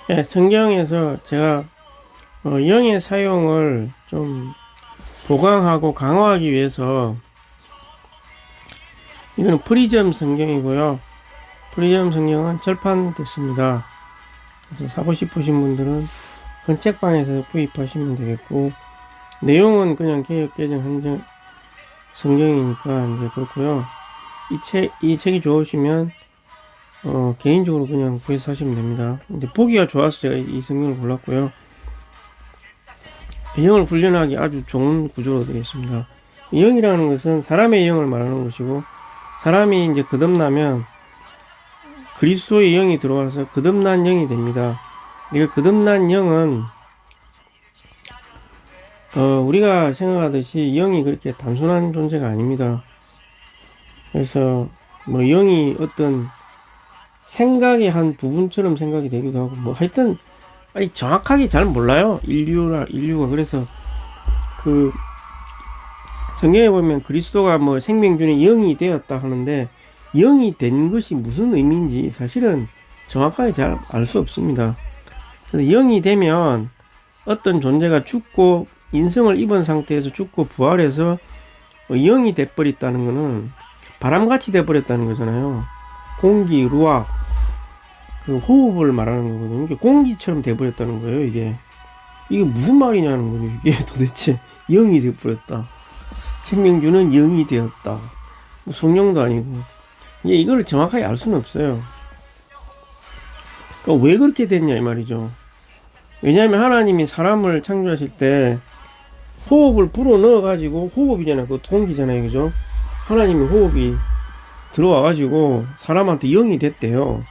예, 성경에서 제가 영의 사용을 좀 보강하고 강화하기 위해서 이거는 프리즘 성경이고요. 프리즘 성경은 절판됐습니다. 그래서 사고 싶으신 분들은 헌책방에서 구입하시면 되겠고, 내용은 그냥 개역개정 한정 성경이니까 이제 그렇고요. 이 책이 좋으시면 개인적으로 그냥 구해서 하시면 됩니다. 근데 보기가 좋아서 제가 이 성경을 골랐고요. 영을 훈련하기 아주 좋은 구조로 되어 있습니다. 영이라는 것은 사람의 영을 말하는 것이고, 사람이 이제 거듭나면 그리스도의 영이 들어와서 거듭난 영이 됩니다. 이거 거듭난 영은 우리가 생각하듯이 영이 그렇게 단순한 존재가 아닙니다. 그래서 뭐 영이 어떤 생각의 한 부분처럼 생각이 되기도 하고, 뭐 하여튼 아니 정확하게 잘 몰라요. 인류가. 그래서 그 성경에 보면 그리스도가 뭐 생명 중에 영이 되었다 하는데, 영이 된 것이 무슨 의미인지 사실은 정확하게 잘 알 수 없습니다. 그래서 영이 되면 어떤 존재가 죽고 인성을 입은 상태에서 죽고 부활해서 영이 돼버렸다는 것은 바람같이 돼버렸다는 거잖아요. 공기, 루악, 그 호흡을 말하는 거거든요. 이게 공기처럼 돼버렸다는 거예요. 이게 무슨 말이냐는 거죠. 이게 도대체 영이 돼버렸다. 생명주는 영이 되었다. 뭐 성령도 아니고. 이걸 정확하게 알 수는 없어요. 그러니까 왜 그렇게 됐냐 이 말이죠. 왜냐하면 하나님이 사람을 창조하실 때 호흡을 불어 넣어가지고, 호흡이잖아요. 그 공기잖아요. 그죠? 하나님의 호흡이 들어와가지고 사람한테 영이 됐대요.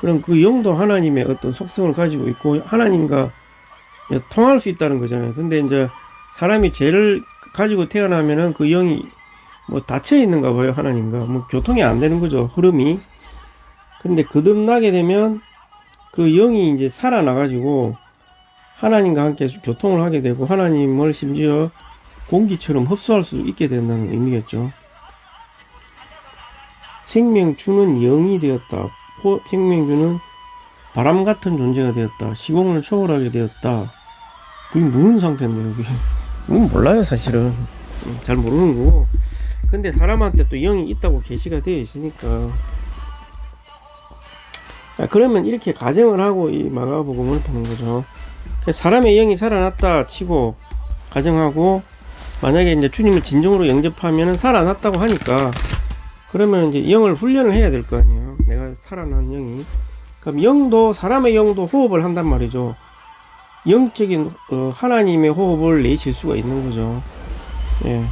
그럼 그 영도 하나님의 어떤 속성을 가지고 있고 하나님과 통할 수 있다는 거잖아요. 근데 이제 사람이 죄를 가지고 태어나면은 그 영이 뭐 닫혀 있는가 봐요. 하나님과 뭐 교통이 안 되는 거죠. 흐름이. 근데 거듭나게 되면 그 영이 이제 살아나가지고 하나님과 함께 교통을 하게 되고, 하나님을 심지어 공기처럼 흡수할 수 있게 된다는 의미겠죠. 생명주는 영이 되었다. 생명주는 바람 같은 존재가 되었다. 시공을 초월하게 되었다. 그게 무슨 상태인데요? 그게 몰라요. 사실은 잘 모르는 거고. 근데 사람한테 또 영이 있다고 계시가 되어 있으니까. 그러면 이렇게 가정을 하고 이 마가복음을 보는 거죠. 사람의 영이 살아났다 치고 가정하고, 만약에 이제 주님을 진정으로 영접하면은 살아났다고 하니까, 그러면 이제 영을 훈련을 해야 될 거 아니에요. 내가 살아난 영이. 그럼 영도, 사람의 영도 호흡을 한단 말이죠. 영적인 하나님의 호흡을 내쉴 수가 있는 거죠. 예.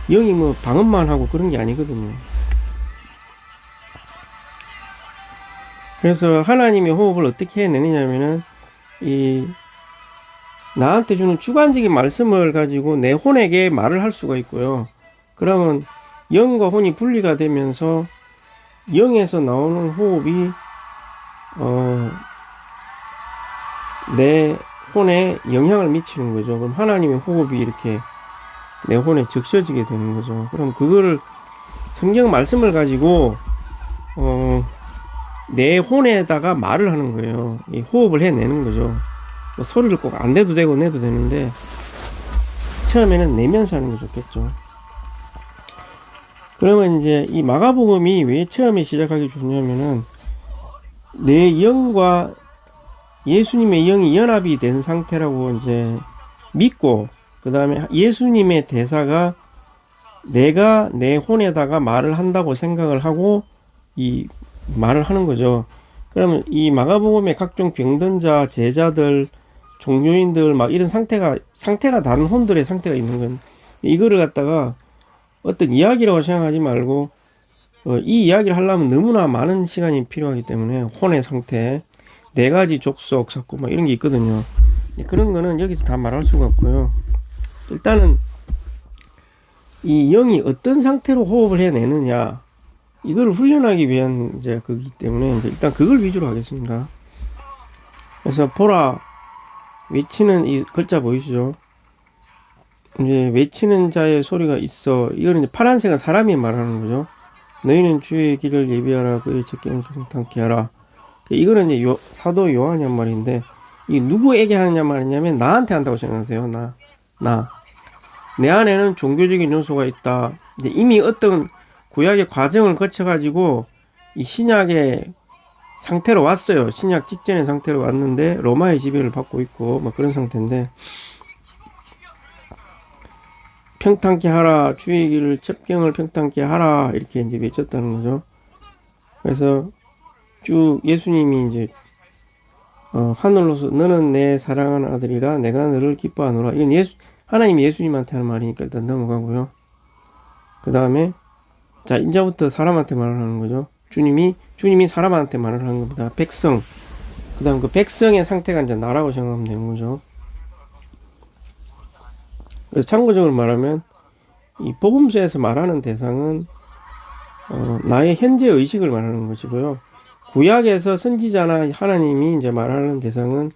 영이 뭐 방언만 하고 그런 게 아니거든요. 그래서 하나님의 호흡을 어떻게 해내느냐면은 나한테 주는 주관적인 말씀을 가지고 내 혼에게 말을 할 수가 있고요. 그러면 영과 혼이 분리가 되면서 영에서 나오는 호흡이 내 혼에 영향을 미치는 거죠. 그럼 하나님의 호흡이 이렇게 내 혼에 적셔지게 되는 거죠. 그럼 그거를 성경 말씀을 가지고 내 혼에다가 말을 하는 거예요. 이 호흡을 해내는 거죠. 뭐 소리를 꼭 안 내도 되고 내도 되는데, 처음에는 내면서 하는 게 좋겠죠. 그러면 이제 이 마가복음이 왜 처음에 시작하기 좋냐면은, 내 영과 예수님의 영이 연합이 된 상태라고 이제 믿고, 그 다음에 예수님의 대사가 내가 내 혼에다가 말을 한다고 생각을 하고 이 말을 하는 거죠. 그러면 이 마가복음의 각종 병든 자, 제자들, 종교인들 막 이런 상태가 다른 혼들의 상태가 있는 건, 이거를 갖다가 어떤 이야기라고 생각하지 말고 이 이야기를 하려면 너무나 많은 시간이 필요하기 때문에, 혼의 상태, 네 가지 족속, 삭고 막 이런 게 있거든요. 그런 거는 여기서 다 말할 수가 없고요. 일단은 이 영이 어떤 상태로 호흡을 해내느냐, 이걸 훈련하기 위한 이제 거기 때문에 이제 일단 그걸 위주로 하겠습니다. 그래서 보라, 외치는 이 글자 보이시죠? 이제 외치는 자의 소리가 있어. 이거는 이제 파란색은 사람이 말하는 거죠. 너희는 주의 길을 예비하라. 그의 책임을 정탐케 하라. 이거는 이제 사도 요한이 한 말인데, 이 누구에게 하느냐 말이냐면 나한테 한다고 생각하세요. 나. 내 안에는 종교적인 요소가 있다. 이제 이미 어떤 구약의 과정을 거쳐가지고 이 신약의 상태로 왔어요. 신약 직전의 상태로 왔는데 로마의 지배를 받고 있고 뭐 그런 상태인데, 평탄케 하라, 주의 길을 첩경을 평탄케 하라 이렇게 이제 외쳤다는 거죠. 그래서 쭉 예수님이 이제 하늘로서 너는 내 사랑하는 아들이라 내가 너를 기뻐하노라. 이건 하나님이 예수님한테 하는 말이니까 일단 넘어가고요. 그 다음에 자 이제부터 사람한테 말을 하는 거죠. 주님이 사람한테 말을 하는 겁니다. 백성. 그 다음 그 백성의 상태가 이제 나라고 생각하면 되는 거죠. 그래서 참고적으로 말하면 이 복음서에서 말하는 대상은 나의 현재 의식을 말하는 것이고요. 구약에서 선지자나 하나님이 이제 말하는 대상은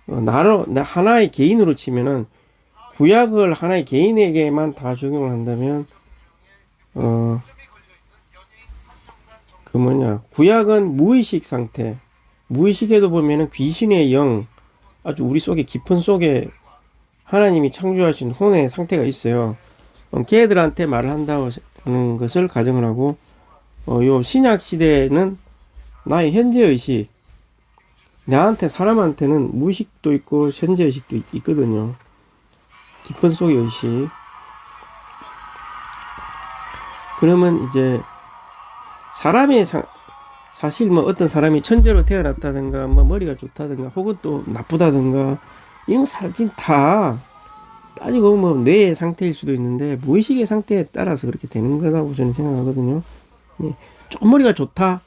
하나의 개인으로 치면은 구약을 하나의 개인에게만 다 적용을 한다면 구약은 무의식 상태. 무의식에도 보면은 귀신의 영, 아주 우리 속에 깊은 속에 하나님이 창조하신 혼의 상태가 있어요. 걔들한테 말을 한다고 하는 것을 가정을 하고, 요 신약 시대에는 나의 현재 의식, 사람한테는 무의식도 있고 현재 의식도 있거든요. 깊은 속의 의식. 그러면 이제 사람의 사실 뭐 어떤 사람이 천재로 태어났다든가 뭐 머리가 좋다든가 혹은 또 나쁘다든가 이런 사실 다 따지고 뭐 뇌의 상태일 수도 있는데 무의식의 상태에 따라서 그렇게 되는 거라고 저는 생각하거든요. 예. 조금 머리가 좋다.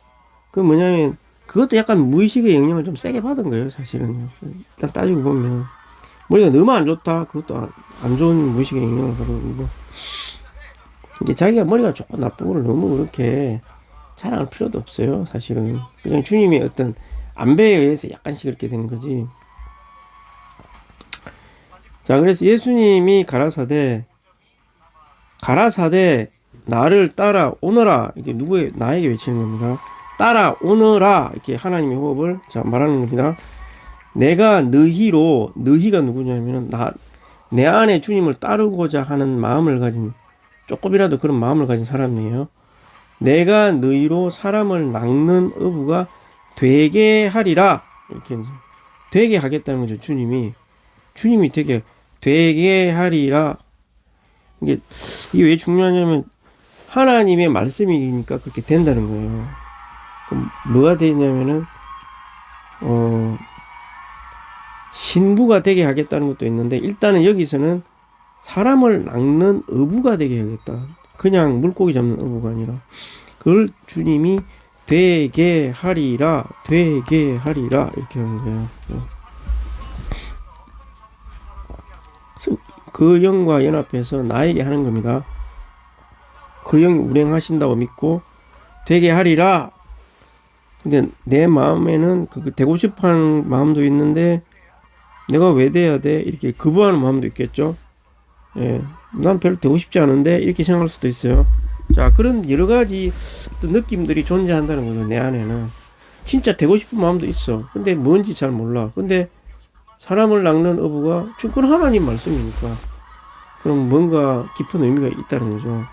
그 뭐냐면 그것도 약간 무의식의 영향을 좀 세게 받은 거예요, 사실은. 일단 따지고 보면 머리가 너무 안 좋다. 그것도 안 좋은 무의식의 영향을 받은 거고. 이제 자기가 머리가 좋고 나쁘고를 너무 그렇게 자랑할 필요도 없어요, 사실은. 그냥 주님의 어떤 안배에 의해서 약간씩 그렇게 되는 거지. 자, 그래서 예수님이 가라사대 나를 따라오너라. 이게 나에게 외치는 겁니다. 따라오너라. 이렇게 하나님의 호흡을 말하는 겁니다. 내가 너희가 누구냐면은 내 안에 주님을 따르고자 하는 마음을 가진, 조금이라도 그런 마음을 가진 사람이에요. 내가 너희로 사람을 낚는 어부가 되게 하리라. 이렇게 되게 하겠다는 거죠. 주님이 되게 하리라. 이게 왜 중요하냐면 하나님의 말씀이니까 그렇게 된다는 거예요. 그럼 뭐가 되냐면은 신부가 되게 하겠다는 것도 있는데, 일단은 여기서는 사람을 낚는 어부가 되게 하겠다. 그냥 물고기 잡는 어부가 아니라 그걸 주님이 되게 하리라 이렇게 하는 거예요. 그 영과 연합해서 나에게 하는 겁니다. 그 영이 운행하신다고 믿고 되게 하리라. 근데 내 마음에는 되고 싶어하는 마음도 있는데 내가 왜 돼야 돼? 이렇게 거부하는 마음도 있겠죠. 예, 난 별로 되고 싶지 않은데 이렇게 생각할 수도 있어요. 자, 그런 여러 가지 어떤 느낌들이 존재한다는 거죠. 내 안에는 진짜 되고 싶은 마음도 있어. 근데 뭔지 잘 몰라. 근데 사람을 낚는 어부가 그건 하나님 말씀이니까 그럼 뭔가 깊은 의미가 있다는 거죠.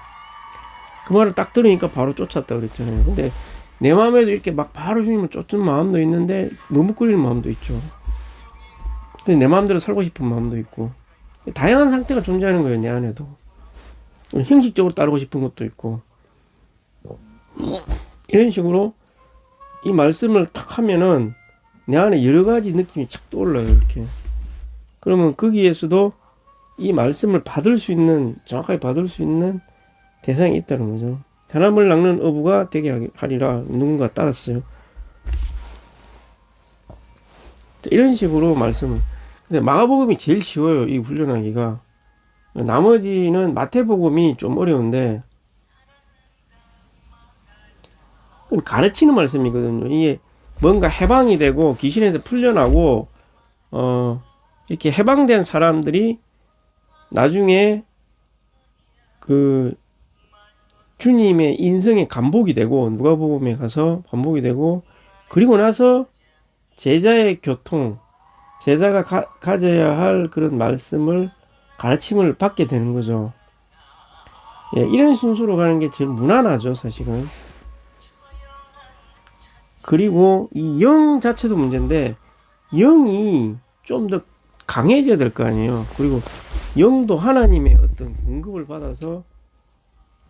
그 말을 딱 들으니까 바로 쫓았다 그랬잖아요. 근데 내 마음에도 이렇게 막 바로 주님을 쫓는 마음도 있는데 머뭇거리는 마음도 있죠. 근데 내 마음대로 살고 싶은 마음도 있고 다양한 상태가 존재하는 거예요. 내 안에도 형식적으로 따르고 싶은 것도 있고, 이런 식으로 이 말씀을 탁 하면은 내 안에 여러 가지 느낌이 착 떠올라요. 이렇게. 그러면 거기에서도 이 말씀을 정확하게 받을 수 있는 대상이 있다는 거죠. 사람을 낚는 어부가 되게 하리라. 누군가 따랐어요. 이런 식으로 말씀을. 근데 마가복음이 제일 쉬워요. 이 훈련하기가. 나머지는 마태복음이 좀 어려운데, 가르치는 말씀이거든요. 이게 뭔가 해방이 되고 귀신에서 풀려나고 이렇게 해방된 사람들이 나중에 그 주님의 인생의 반복이 되고, 누가복음에 가서 반복이 되고, 그리고 나서 제자의 교통, 제자가 가져야 할 그런 말씀을, 가르침을 받게 되는 거죠. 예, 이런 순서로 가는 게 제일 무난하죠, 사실은. 그리고 이 영 자체도 문제인데, 영이 좀 더 강해져야 될 거 아니에요. 그리고 영도 하나님의 어떤 공급을 받아서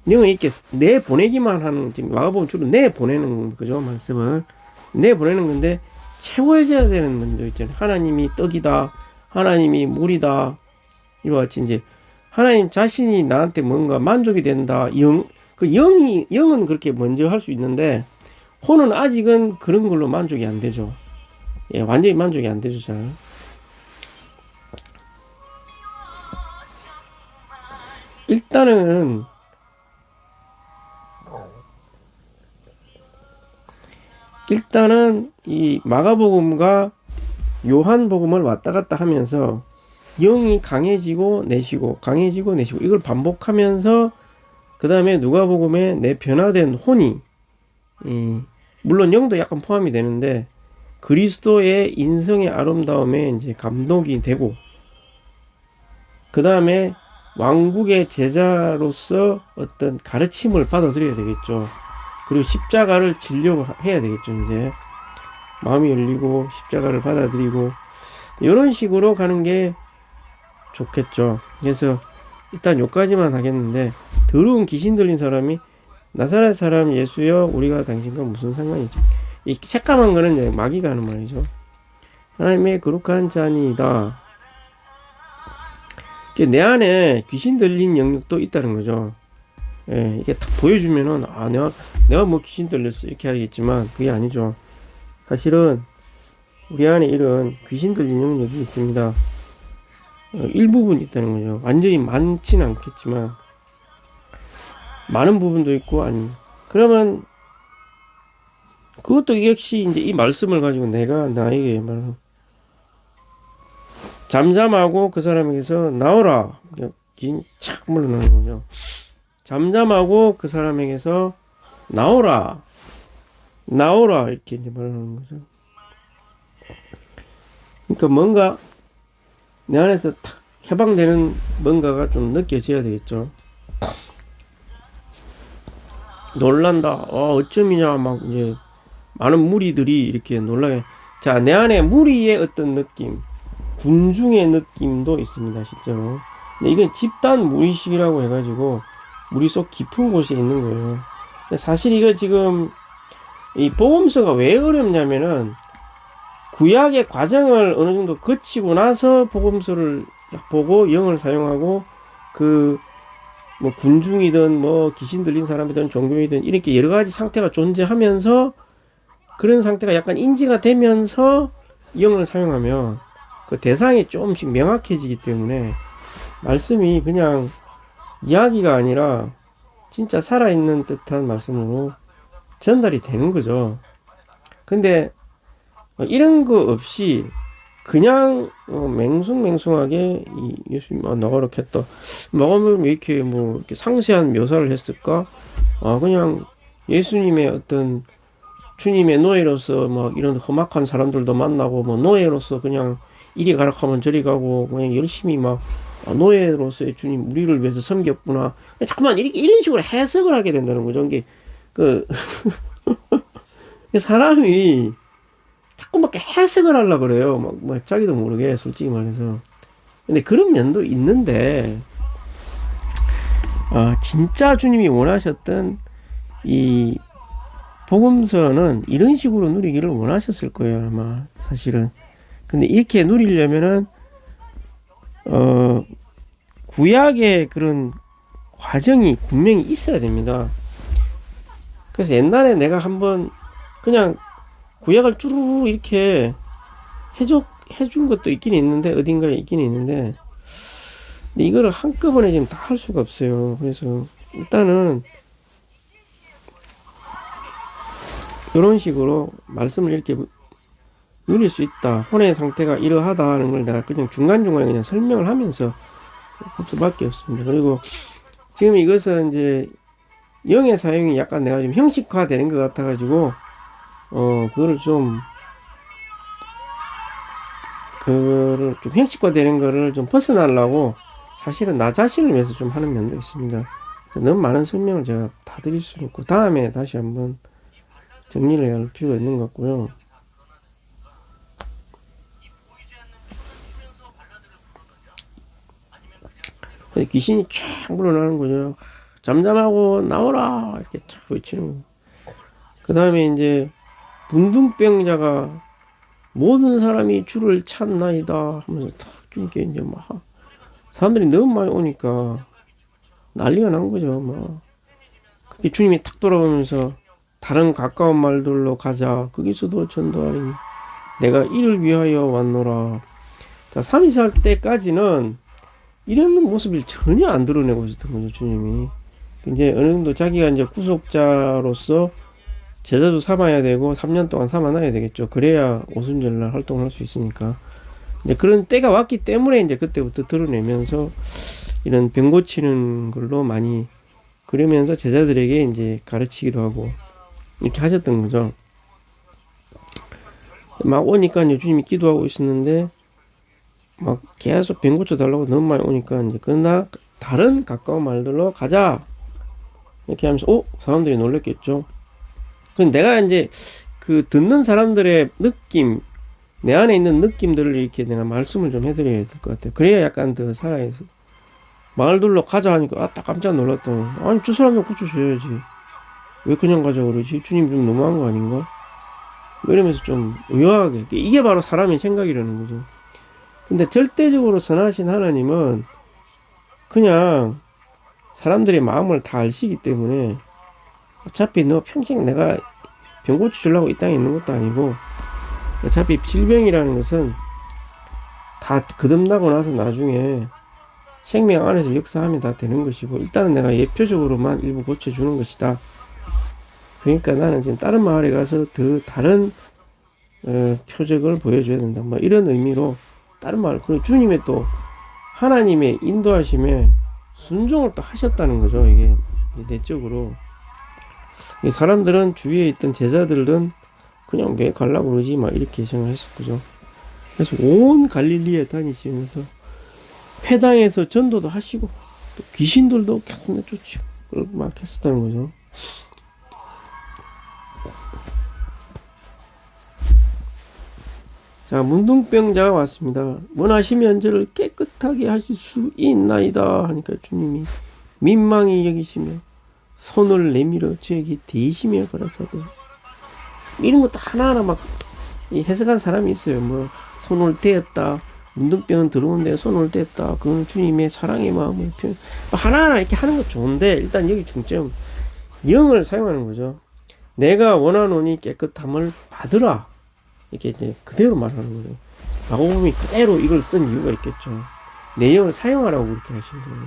영을 이렇게 내보내기만 하는, 지금 마가복음 주로 내보내는 거죠, 말씀을. 내보내는 건데, 채워져야 되는 문제 있잖아요. 하나님이 떡이다, 하나님이 물이다, 이와 같이 이제, 하나님 자신이 나한테 뭔가 만족이 된다, 영은 그렇게 먼저 할 수 있는데, 혼은 아직은 그런 걸로 만족이 안 되죠. 예, 완전히 만족이 안 되죠, 잘. 일단은 이 마가복음과 요한복음을 왔다 갔다 하면서 영이 강해지고 내쉬고 강해지고 내쉬고 이걸 반복하면서 그 다음에 누가복음에 내 변화된 혼이, 물론 영도 약간 포함이 되는데 그리스도의 인성의 아름다움에 이제 감동이 되고, 그 다음에 왕국의 제자로서 어떤 가르침을 받아들여야 되겠죠. 그리고 십자가를 지려고 해야 되겠죠. 이제 마음이 열리고 십자가를 받아들이고 이런 식으로 가는 게 좋겠죠. 그래서 일단 여기까지만 하겠는데, 더러운 귀신 들린 사람이 나사렛 사람 예수여 우리가 당신과 무슨 상관이 있습니까? 이 새까만 거는 이제 마귀가 하는 말이죠. 하나님의 거룩한 자니이다. 내 안에 귀신 들린 영역도 있다는 거죠. 예, 이게 딱 보여주면은 내가 뭐 귀신 들렸어 이렇게 하겠지만 그게 아니죠. 사실은 우리 안에 이런 귀신 들린 영역이 있습니다. 일부분 있다는 거죠. 완전히 많지는 않겠지만 많은 부분도 있고 아니. 그러면 그것도 역시 이제 이 말씀을 가지고 내가 나에게 말하는, 잠잠하고 그 사람에게서 나오라. 착 물러나는 거죠. 잠잠하고 그 사람에게서 나오라. 이렇게 이제 말하는 거죠. 그러니까 뭔가 내 안에서 탁 해방되는 뭔가가 좀 느껴져야 되겠죠. 놀란다. 어쩜이냐. 막 이제 많은 무리들이 이렇게 놀라게. 자, 내 안에 무리의 어떤 느낌, 군중의 느낌도 있습니다, 실제로. 근데 이건 집단 무의식이라고 해가지고 무리 속 깊은 곳에 있는 거예요. 근데 사실 이거 지금 이 복음서가 왜 어렵냐면은 구약의 과정을 어느 정도 거치고 나서 복음서를 보고 영을 사용하고 그 뭐 군중이든 뭐 귀신 들린 사람이든 종교이든 이렇게 여러 가지 상태가 존재하면서 그런 상태가 약간 인지가 되면서 영을 사용하면 그 대상이 조금씩 명확해지기 때문에 말씀이 그냥 이야기가 아니라 진짜 살아있는 듯한 말씀으로 전달이 되는 거죠. 근데 이런 거 없이 그냥 맹숭맹숭하게 예수님 나가라 했다. 마음을 왜 이렇게 뭐 이렇게 상세한 묘사를 했을까? 그냥 예수님의 어떤 주님의 노예로서 막 이런 험악한 사람들도 만나고 뭐 노예로서 그냥 이리 가라 하면 저리 가고 그냥 열심히 막 노예로서의 주님 우리를 위해서 섬겼구나. 자꾸만 이런 식으로 해석을 하게 된다는 거죠. 이게 사람이 자꾸 막 해석을 하려고 그래요. 막 자기도 모르게 솔직히 말해서. 근데 그런 면도 있는데, 진짜 주님이 원하셨던 이 복음서는 이런 식으로 누리기를 원하셨을 거예요, 아마 사실은. 근데 이렇게 누리려면은 구약의 그런 과정이 분명히 있어야 됩니다. 그래서 옛날에 내가 한번 그냥 구약을 쭈루루 이렇게 해준 것도 있긴 있는데, 어딘가에 있긴 있는데, 근데 이거를 한꺼번에 지금 다 할 수가 없어요. 그래서 일단은 이런 식으로 말씀을 이렇게 누릴 수 있다. 혼의 상태가 이러하다는 걸 내가 그냥 중간중간에 그냥 설명을 하면서 할 수밖에 없습니다. 그리고 지금 이것은 이제 영의 사용이 약간 내가 좀 형식화되는 것 같아가지고 그거를 좀 그거를 좀 형식화되는 거를 좀 벗어나려고 사실은 나 자신을 위해서 좀 하는 면도 있습니다. 너무 많은 설명을 제가 다 드릴 수는 없고 다음에 다시 한번 정리를 해야 할 필요가 있는 것 같고요. 귀신이 쫙 물어나는 거죠. 잠잠하고 나오라 이렇게 쫙 외치는 거. 그 다음에 이제 문둥병자가 모든 사람이 주를 찾나이다 하면서 탁 주님께 이제 막 사람들이 너무 많이 오니까 난리가 난 거죠. 막 그게 주님이 탁 돌아오면서 다른 가까운 말들로 가자. 거기서도 전도하니 내가 이를 위하여 왔노라. 자, 3살 때까지는 이런 모습을 전혀 안 드러내고 있었던 거죠, 주님이. 이제 어느 정도 자기가 이제 구속자로서 제자도 삼아야 되고 3년 동안 삼아놔야 되겠죠. 그래야 오순절날 활동을 할 수 있으니까. 이제 그런 때가 왔기 때문에 이제 그때부터 드러내면서 이런 병 고치는 걸로 많이 그러면서 제자들에게 이제 가르치기도 하고 이렇게 하셨던 거죠. 막 오니까 이제 주님이 기도하고 있었는데 막 계속 병 고쳐 달라고 너무 많이 오니까 이제 그나 다른 가까운 말들로 가자 이렇게 하면서 사람들이 놀랬겠죠. 근데 내가 이제 그 듣는 사람들의 느낌 내 안에 있는 느낌들을 이렇게 내가 말씀을 좀 해드려야 될 것 같아요. 그래야 약간 더 살아있어. 마을들로 가자 하니까 딱 깜짝 놀랐더니 아니 저 사람 좀 고쳐줘야지 왜 그냥 가자 그러지 주님 좀 너무한 거 아닌가 이러면서 좀 의아하게 이게 바로 사람의 생각이라는 거죠. 근데 절대적으로 선하신 하나님은 그냥 사람들의 마음을 다 아시기 때문에 어차피 너 평생 내가 병 고쳐주려고 이 땅에 있는 것도 아니고 어차피 질병이라는 것은 다 거듭나고 나서 나중에 생명 안에서 역사하면 다 되는 것이고 일단은 내가 예표적으로만 일부 고쳐주는 것이다. 그러니까 나는 지금 다른 마을에 가서 더 다른 표적을 보여줘야 된다. 뭐 이런 의미로 다른 마을 그리고 주님의 또 하나님의 인도하심에 순종을 또 하셨다는 거죠. 이게 내적으로 사람들은 주위에 있던 제자들은 그냥 왜 가려고 그러지 막 이렇게 생각했을 거죠. 그래서 온 갈릴리에 다니시면서 회당에서 전도도 하시고 또 귀신들도 계속 내쫓고 막 했었다는 거죠. 자, 문둥병자가 왔습니다. 원하시면 저를 깨끗하게 하실 수 있나이다 하니까 주님이 민망히 여기시며 손을 내밀어 저에게 대시며 가라사대. 이런 것도 하나하나 막 해석한 사람이 있어요. 뭐 손을 대었다. 문둥병은 들어오는데 손을 댔다. 그건 주님의 사랑의 마음을 표현. 하나하나 이렇게 하는 것 좋은데 일단 여기 중점 영을 사용하는 거죠. 내가 원하노니 깨끗함을 받으라. 이렇게 이제 그대로 말하는 거죠. 마고범이 그대로 이걸 쓴 이유가 있겠죠. 내 영을 사용하라고 그렇게 하신 거예요.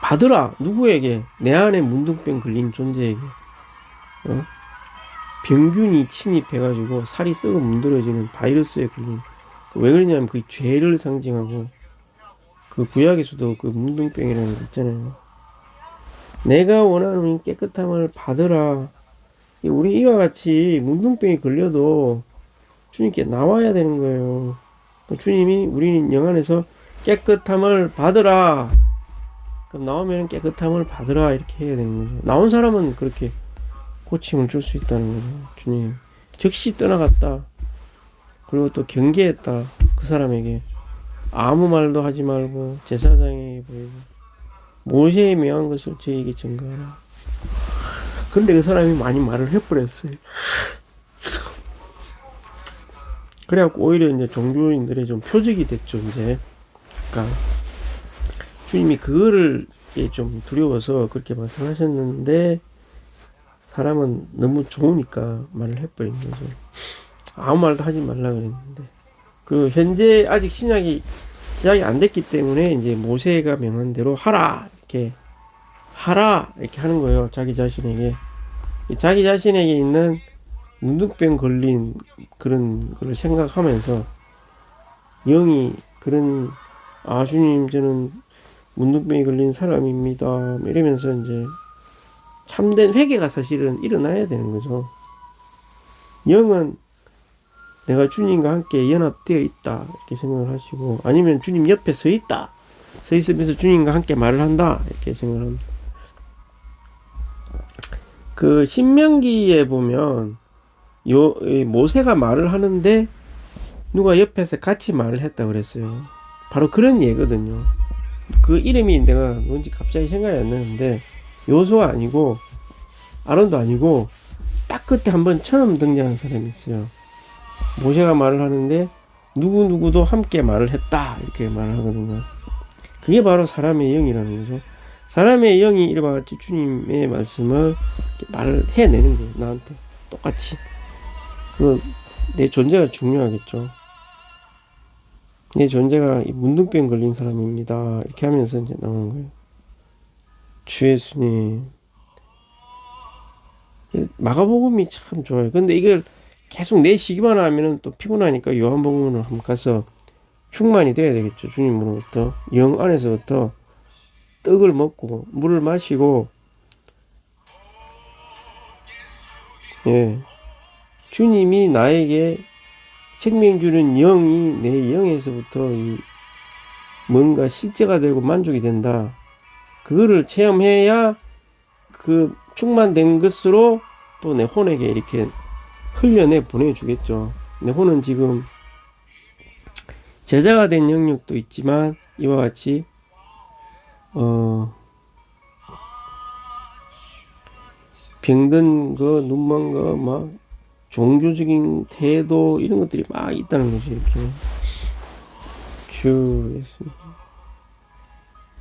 받으라. 누구에게? 내 안에 문둥병 걸린 존재에게. 병균이 침입해가지고 살이 썩어 문드러지는 바이러스에 걸린. 왜 그러냐면 그 죄를 상징하고 그 구약에서도 그 문둥병이라는 거 있잖아요. 내가 원하는 깨끗함을 받으라. 우리 이와 같이 문둥병이 걸려도 주님께 나와야 되는 거예요. 주님이 우리는 영 안에서 깨끗함을 받으라. 그럼 나오면 깨끗함을 받으라 이렇게 해야 되는 거죠. 나온 사람은 그렇게 고침을 줄 수 있다는 거죠. 주님 즉시 떠나갔다. 그리고 또 경계했다. 그 사람에게 아무 말도 하지 말고 제사장에게 보이고 모세에 명한 것을 저에게 전가하라. 근데 그 사람이 많이 말을 해버렸어요. 그래갖고 오히려 이제 종교인들의 좀 표적이 됐죠. 이제 그러니까 주님이 그거를 좀 두려워서 그렇게 말씀하셨는데 사람은 너무 좋으니까 말을 해버린 거죠. 아무 말도 하지 말라 그랬는데 그 현재 아직 신약이 시작이 안 됐기 때문에 이제 모세가 명한 대로 하라 이렇게 하는 거예요. 자기 자신에게 있는 문둥병 걸린 그런 걸 생각하면서 영이 그런 주님 저는 문둥병이 걸린 사람입니다 이러면서 이제 참된 회개가 사실은 일어나야 되는 거죠. 영은 내가 주님과 함께 연합되어 있다 이렇게 생각을 하시고, 아니면 주님 옆에 서 있다, 서 있으면서 주님과 함께 말을 한다 이렇게 생각을 합니다. 그 신명기에 보면 모세가 말을 하는데 누가 옆에서 같이 말을 했다 그랬어요. 바로 그런 예거든요. 그 이름이 내가 뭔지 갑자기 생각이 안 나는데, 요수아 아니고 아론도 아니고 딱 그때 한번 처음 등장한 사람이 있어요. 모세가 말을 하는데 누구누구도 함께 말을 했다 이렇게 말을 하거든요. 그게 바로 사람의 영이라는 거죠. 사람의 영이 이와 같이 주님의 말씀을 말을 해내는 거예요. 나한테 똑같이. 내 존재가 중요하겠죠. 내 존재가 문둥병 걸린 사람입니다 이렇게 하면서 이제 나오는 거예요. 주 예수님. 마가복음이 참 좋아요. 근데 이걸 계속 내시기만 하면은 또 피곤하니까 요한복음으로 한번 가서 충만이 돼야 되겠죠. 주님으로부터 영 안에서부터 떡을 먹고 물을 마시고, 예, 주님이 나에게 생명 주는 영이 내 영에서부터 뭔가 실제가 되고 만족이 된다. 그거를 체험해야 그 충만된 것으로 또 내 혼에게 이렇게 흘려내 보내주겠죠. 내 혼은 지금 제자가 된 영역도 있지만 이와 같이 병든 거, 눈먼 거, 막 종교적인 태도 이런 것들이 막 있다는 거죠. 이렇게 주 예수님.